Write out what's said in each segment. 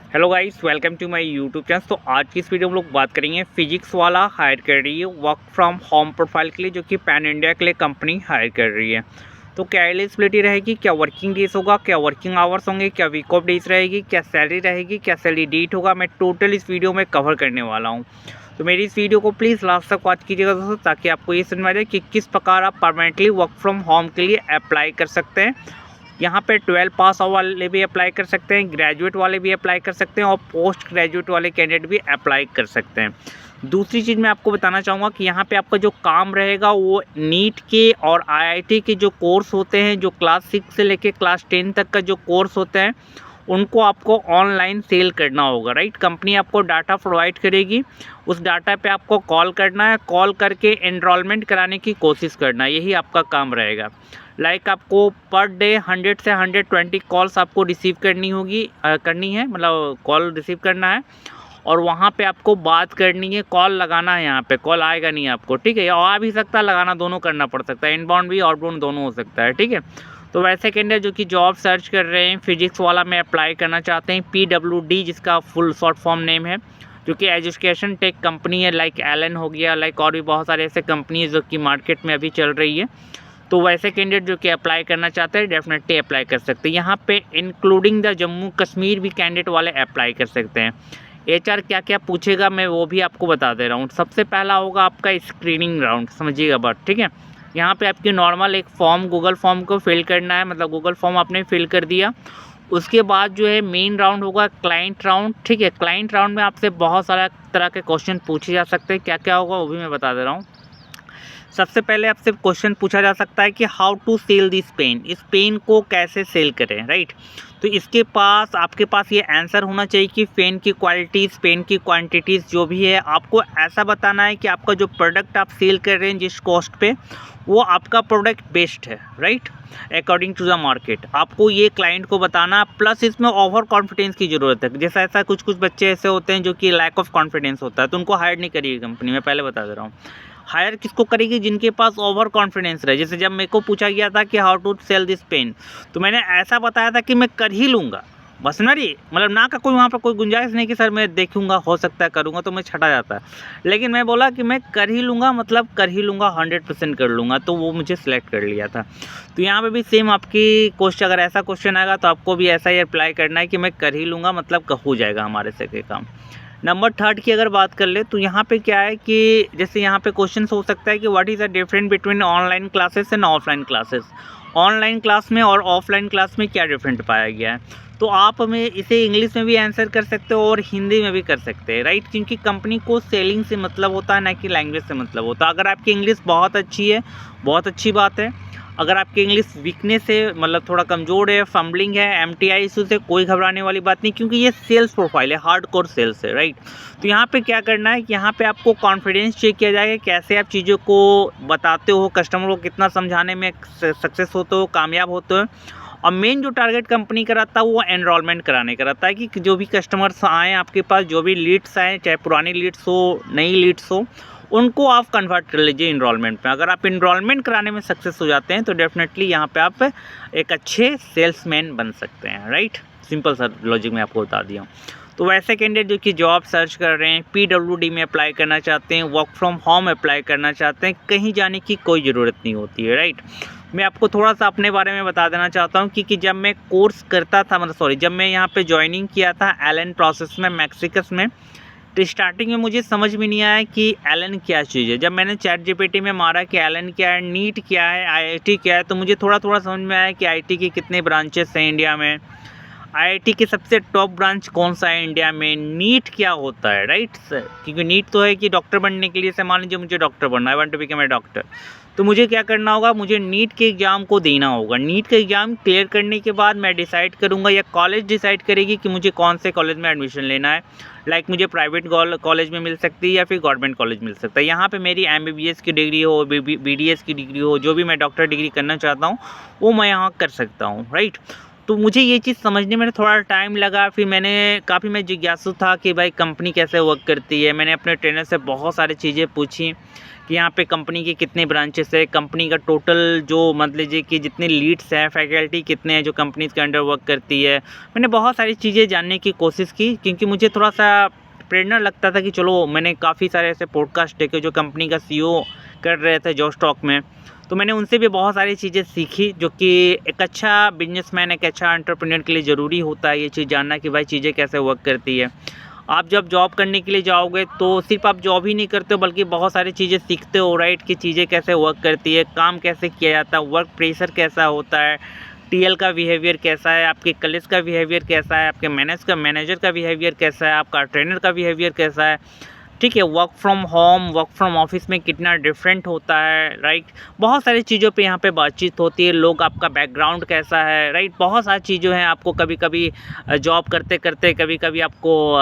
Hello guys, welcome to my YouTube channel. तो आज की इस वीडियो में हम लोग बात करेंगे फिजिक्स वाला हायर कर रही है वर्क फ्रॉम होम प्रोफाइल के लिए, जो कि पैन इंडिया के लिए कंपनी हायर कर रही है। तो क्या एलिजिबिलिटी रहेगी, क्या वर्किंग डेज होगा, क्या वर्किंग आवर्स होंगे, क्या वीक ऑफ डेज रहेगी, क्या सैलरी रहेगी, क्या सैलरी डेट होगा, मैं टोटल इस वीडियो में कवर करने वाला हूँ। तो मेरी इस वीडियो को प्लीज़ लास्ट तक वॉच कीजिएगा दोस्तों, ताकि आपको ये समझ में आ जाए कि किस प्रकार आप परमानेंटली वर्क फ्रॉम होम के लिए अप्लाई कर सकते हैं। यहाँ पे 12 पास वाले भी अप्लाई कर सकते हैं, ग्रेजुएट वाले भी अप्लाई कर सकते हैं और पोस्ट ग्रेजुएट वाले कैंडिडेट भी अप्लाई कर सकते हैं। दूसरी चीज़ मैं आपको बताना चाहूँगा कि यहाँ पे आपका जो काम रहेगा वो नीट के और आईआईटी के जो कोर्स होते हैं, जो क्लास 6 से लेके क्लास 10 तक का जो कोर्स होते हैं, उनको आपको ऑनलाइन सेल करना होगा। राइट, कंपनी आपको डाटा प्रोवाइड करेगी, उस डाटा पे आपको कॉल करना है, कॉल करके एनरोलमेंट कराने की कोशिश करना है, यही आपका काम रहेगा। आपको पर डे 100 से 120 कॉल्स आपको रिसीव करनी है, मतलब कॉल रिसीव करना है और वहाँ पे आपको बात करनी है, कॉल लगाना है। यहाँ पे कॉल आएगा नहीं आपको, ठीक है, आ भी सकता है, लगाना दोनों करना पड़ सकता है, इनबाउंड भी आउटबाउंड दोनों हो सकता है, ठीक है। तो वैसे कैंडिडेट जो कि जॉब सर्च कर रहे हैं, फिजिक्स वाला में अप्लाई करना चाहते हैं, PWD जिसका फुल शॉर्ट फॉर्म नेम है, जो कि एजुकेशन टेक कंपनी है, लाइक एलन हो गया, लाइक और भी बहुत सारे ऐसे कंपनी जो कि मार्केट में अभी चल रही है। तो वैसे कैंडिडेट जो कि अप्लाई करना चाहते हैं डेफिनेटली अप्लाई कर सकते हैं। यहाँ पे इंक्लूडिंग द जम्मू कश्मीर भी कैंडिडेट वाले अप्लाई कर सकते हैं। HR क्या क्या पूछेगा मैं वो भी आपको बता दे रहा हूँ। सबसे पहला होगा आपका स्क्रीनिंग राउंड, समझिएगा बात, ठीक है। यहाँ पे आपकी नॉर्मल एक फॉर्म, गूगल फॉर्म को फिल करना है, मतलब गूगल फॉर्म आपने फिल कर दिया। उसके बाद जो है मेन राउंड होगा क्लाइंट राउंड, ठीक है। क्लाइंट राउंड में आपसे बहुत सारा तरह के क्वेश्चन पूछे जा सकते हैं, क्या क्या होगा वो भी मैं बता दे रहा हूँ। सबसे पहले आपसे क्वेश्चन पूछा जा सकता है कि how to sell this pen, इस पेन को कैसे सेल करें, राइट। तो इसके पास आपके पास ये आंसर होना चाहिए कि पेन की क्वालिटीज़, पेन की क्वांटिटीज़ जो भी है, आपको ऐसा बताना है कि आपका जो प्रोडक्ट आप सेल कर रहे हैं जिस कॉस्ट पे, वो आपका प्रोडक्ट बेस्ट है, right, according to the market. आपको ये क्लाइंट को बताना, प्लस इसमें ओवर कॉन्फिडेंस की ज़रूरत है। जैसा ऐसा कुछ बच्चे ऐसे होते हैं जो कि लैक ऑफ कॉन्फिडेंस होता है, तो उनको हायर नहीं करिए कंपनी में, पहले बता दे रहा हूँ। हायर किसको करेगी, जिनके पास ओवर कॉन्फिडेंस रहे। जैसे जब मेरे को पूछा गया था कि how to sell this pen, तो मैंने ऐसा बताया था कि मैं कर ही लूँगा, बस ना रही, मतलब ना का कोई वहाँ पर कोई गुंजाइश नहीं कि सर मैं देखूंगा, हो सकता है करूँगा, तो मैं छटा जाता है। लेकिन मैं बोला कि मैं कर ही लूँगा, मतलब कर ही लूँगा, 100% कर लूँगा, तो वो मुझे सिलेक्ट कर लिया था। तो यहाँ पे भी सेम आपकी क्वेश्चन, अगर ऐसा क्वेश्चन आएगा तो आपको भी ऐसा ही अप्लाई करना है कि मैं कर ही लूँगा, मतलब हो जाएगा हमारे से के काम। नंबर 3 की अगर बात कर ले तो यहाँ पे क्या है कि जैसे यहाँ पे क्वेश्चन हो सकता है कि what is the difference between online classes and offline classes, online class में और ऑफलाइन क्लास में क्या डिफरेंट पाया गया है। तो आप हमें इसे इंग्लिश में भी आंसर कर सकते हो और हिंदी में भी कर सकते हैं, राइट, क्योंकि कंपनी को सेलिंग से मतलब होता है, ना कि लैंग्वेज से मतलब होता है। अगर आपकी इंग्लिश बहुत अच्छी है, बहुत अच्छी बात है। अगर आपकी इंग्लिश वीकनेस है, मतलब थोड़ा कमज़ोर है, फंबलिंग है, MTI इशू से, कोई घबराने वाली बात नहीं, क्योंकि ये सेल्स प्रोफाइल है, हार्डकोर सेल्स है, राइट। तो यहाँ पे क्या करना है कि यहाँ पे आपको कॉन्फिडेंस चेक किया जाएगा, कैसे आप चीज़ों को बताते हो, कस्टमर को कितना समझाने में सक्सेस होते हो, कामयाब होते हो। और मेन जो टारगेट कंपनी का रहता है वो एनरोलमेंट कराने का रहता है, कि जो भी कस्टमर्स आएँ आपके पास, जो भी लीड्स आएँ, चाहे पुरानी लीड्स हो, नई लीड्स हो, उनको आप कन्वर्ट कर लीजिए इनरोलमेंट में। अगर आप इनरोलमेंट कराने में सक्सेस हो जाते हैं तो डेफिनेटली यहाँ पे आप एक अच्छे सेल्समैन बन सकते हैं, राइट। सिंपल सा लॉजिक मैं आपको बता दिया हूँ। तो वैसे कैंडिडेट जो कि जॉब सर्च कर रहे हैं, PWD में अप्लाई करना चाहते हैं, वर्क फ्रॉम होम अप्लाई करना चाहते हैं, कहीं जाने की कोई ज़रूरत नहीं होती है, राइट। मैं आपको थोड़ा सा अपने बारे में बता देना चाहता हूँ कि जब मैं कोर्स करता था, जब मैं यहाँ पे ज्वाइनिंग किया था एलन प्रोसेस में, मैक्सिकस में, तो स्टार्टिंग में मुझे समझ में नहीं आया कि एलन क्या चीज़ है। जब मैंने ChatGPT में मारा कि एलन क्या है, नीट क्या है, IIT क्या है, तो मुझे थोड़ा थोड़ा समझ में आया कि IT के कितने ब्रांचेस हैं इंडिया में, IIT के सबसे टॉप ब्रांच कौन सा है इंडिया में, नीट क्या होता है, राइट सर। क्योंकि नीट तो है कि डॉक्टर बनने के लिए से, मान लीजिए मुझे डॉक्टर बनना है, I want to become a doctor, तो मुझे क्या करना होगा, मुझे नीट के एग्ज़ाम को देना होगा। नीट का एग्ज़ाम क्लियर करने के बाद मैं डिसाइड करूँगा, या कॉलेज डिसाइड करेगी कि मुझे कौन से कॉलेज में एडमिशन लेना है। लाइक मुझे प्राइवेट कॉलेज में मिल सकती है या फिर गवर्नमेंट कॉलेज मिल सकता है। यहाँ पे मेरी MBBS की डिग्री हो, BDS की डिग्री हो, जो भी मैं डॉक्टर डिग्री करना चाहता हूँ वो मैं यहाँ कर सकता हूँ, राइट। तो मुझे ये चीज़ समझने में थोड़ा टाइम लगा। फिर मैं जिज्ञासु था कि भाई कंपनी कैसे वर्क करती है। मैंने अपने ट्रेनर से बहुत सारी चीज़ें पूछी कि यहाँ पे कंपनी के कितने ब्रांचेस है, कंपनी का टोटल जो मान लीजिए कि जितने लीड्स हैं, फैकल्टी कितने हैं जो कंपनीज के अंडर वर्क करती है। मैंने बहुत सारी चीज़ें जानने की कोशिश की, क्योंकि मुझे थोड़ा सा प्रेरणा लगता था कि चलो, मैंने काफ़ी सारे ऐसे पॉडकास्ट देखे जो कंपनी का सीईओ कर रहे थे जॉश टॉक में, तो मैंने उनसे भी बहुत सारी चीज़ें सीखी, जो कि एक अच्छा बिजनेसमैन, एक अच्छा एंटरप्रेन्योर के लिए ज़रूरी होता है ये चीज़ जानना कि भाई चीज़ें कैसे वर्क करती है। आप जब जॉब करने के लिए जाओगे तो सिर्फ आप जॉब ही नहीं करते हो, बल्कि बहुत सारी चीज़ें सीखते हो, राइट, कि चीज़ें कैसे वर्क करती है, काम कैसे किया जाता है, वर्क प्रेशर कैसा होता है, टीएल का बिहेवियर कैसा है, आपके कलीग्स का बिहेवियर कैसा है, आपके मैनेजर का बिहेवियर कैसा है, आपका ट्रेनर का बिहेवियर कैसा है। ठीक है, work from home, work from office में कितना डिफरेंट होता है, राइट। बहुत सारी चीज़ों पे यहाँ पे बातचीत होती है, लोग, आपका बैकग्राउंड कैसा है, राइट। बहुत सारी चीज़ें हैं। आपको कभी कभी जॉब करते करते कभी कभी आपको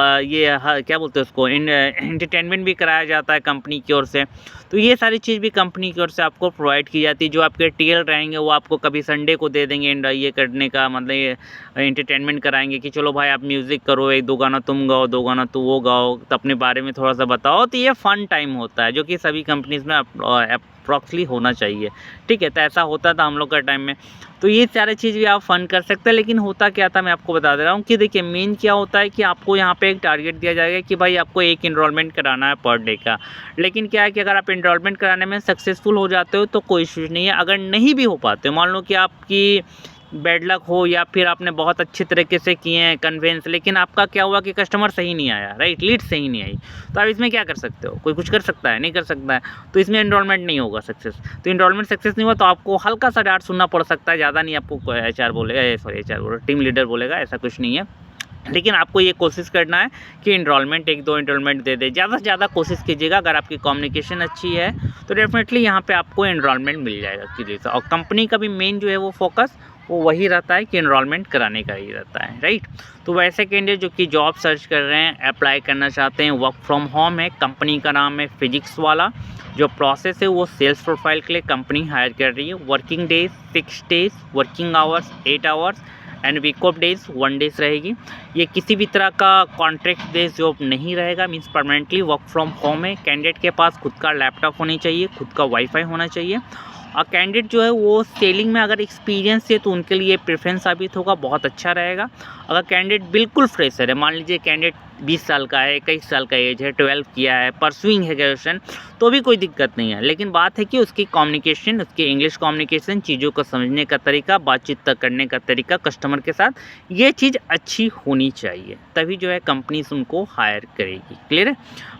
क्या बोलते हैं उसको, एंटरटेनमेंट भी कराया जाता है कंपनी की ओर से। तो ये सारी चीज़ भी कंपनी की ओर से आपको प्रोवाइड की जाती है। जो आपके टीएल रहेंगे वो आपको कभी संडे को दे देंगे ये करने का, मतलब ये एंटरटेनमेंट कराएंगे कि चलो भाई आप म्यूज़िक करो, 1-2 गाना तुम गाओ, 2 गाना तू वो गाओ, तो अपने बारे में थोड़ा सा बताओ। तो ये फ़न टाइम होता है जो कि सभी कंपनीज़ में अप्रॉक्सली होना चाहिए। ठीक है, तो ऐसा होता था हम लोग का टाइम में। तो ये सारी चीज़ भी आप फ़न कर सकते हैं। लेकिन होता क्या था, मैं आपको बता दे रहा हूँ कि देखिए, मेन क्या होता है कि आपको यहाँ पे एक टारगेट दिया जाएगा कि भाई आपको 1 एनरोलमेंट कराना है पर डे का। लेकिन क्या है कि अगर आप एनरोलमेंट कराने में सक्सेसफुल हो जाते हो तो कोई इश्यूज़ नहीं है। अगर नहीं भी हो पाते, मान लो कि आपकी बैड लक हो या फिर आपने बहुत अच्छे तरीके से किए हैं कन्वेंस, लेकिन आपका क्या हुआ कि कस्टमर सही नहीं आया, राइट, लीड सही नहीं आई, तो आप इसमें क्या कर सकते हो? कोई कुछ कर सकता है? नहीं कर सकता है। तो इसमें एनरोलमेंट नहीं होगा सक्सेस। तो एनरोलमेंट सक्सेस नहीं हुआ तो आपको हल्का सा डांट सुनना पड़ सकता है, ज़्यादा नहीं। आपको एचआर बोलेगा, टीम लीडर बोलेगा, ऐसा कुछ नहीं है। लेकिन आपको ये कोशिश करना है कि एनरोलमेंट 1-2 एनरोलमेंट दे दे, ज़्यादा से ज़्यादा कोशिश कीजिएगा। अगर आपकी कम्युनिकेशन अच्छी है तो डेफिनेटली यहाँ पे आपको एनरोलमेंट मिल जाएगा क्लियर से। और कंपनी का भी मेन जो है वो फोकस वो वही रहता है कि एनरोलमेंट कराने का ही रहता है, राइट। तो वैसे कैंडिडेट जो कि जॉब सर्च कर रहे हैं, अप्लाई करना चाहते हैं, वर्क फ्रॉम होम है, कंपनी का नाम है फिजिक्स वाला। जो प्रोसेस है वो सेल्स प्रोफाइल के लिए कंपनी हायर कर रही है। Working days 6 days, working hours 8 hours and week off days 1 days रहेगी। ये किसी भी तरह का कॉन्ट्रैक्ट बेस्ड जॉब नहीं रहेगा, means permanently work from home है। कैंडिडेट के पास खुद का लैपटॉप होनी चाहिए, खुद का वाईफाई होना चाहिए। और कैंडिडेट जो है वो सेलिंग में अगर एक्सपीरियंस है तो उनके लिए प्रेफरेंस साबित होगा, बहुत अच्छा रहेगा। अगर कैंडिडेट बिल्कुल फ्रेशर है, मान लीजिए कैंडिडेट 20 साल का है, 21 साल का एज है, 12 किया है, परसुइंग है ग्रेजुएशन, तो भी कोई दिक्कत नहीं है। लेकिन बात है कि उसकी कम्युनिकेशन, उसकी इंग्लिश कम्युनिकेशन, चीज़ों को समझने का तरीका, बातचीत करने का तरीका कस्टमर के साथ, ये चीज़ अच्छी होनी चाहिए, तभी जो है कंपनीज उनको हायर करेगी। क्लियर है।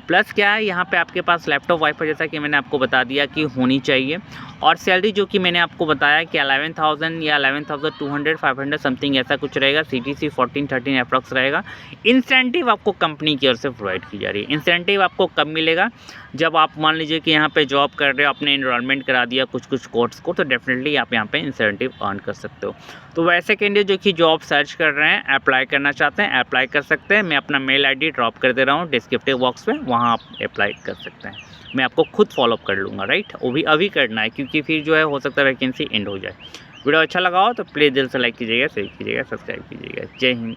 प्लस क्या है, यहाँ पे आपके पास लैपटॉप वाईफाई जैसा कि मैंने आपको बता दिया कि होनी चाहिए। और सैलरी जो कि मैंने आपको बताया कि 11,000 या 11,200 500 समथिंग ऐसा कुछ रहेगा। CTC 14-13 अप्रॉक्स रहेगा। इंसेंटिव आपको कंपनी की ओर से प्रोवाइड की जा रही है। इंसेंटिव आपको कब मिलेगा? जब आप मान लीजिए कि यहाँ पे जॉब कर रहे हो, आपने एनरोलमेंट करा दिया कुछ कोर्स को, तो डेफिनेटली आप यहाँ पे इंसेंटिव अर्न कर सकते हो। तो वैसे कैंडिडेट जो कि जॉब सर्च कर रहे हैं, अप्लाई करना चाहते हैं, अप्लाई कर सकते हैं। मैं अपना मेल ID ड्रॉप कर दे रहा हूँ डिस्क्रिप्टिव बॉक्स में, वहाँ आप अप्लाई कर सकते हैं। मैं आपको खुद फॉलोअप कर लूँगा, राइट। वो भी अभी करना है, क्योंकि फिर जो है हो सकता है वैकेंसी एंड हो जाए। वीडियो अच्छा लगा हो तो प्लीज़ दिल से लाइक कीजिएगा, शेयर कीजिएगा, सब्सक्राइब कीजिएगा। जय हिंद।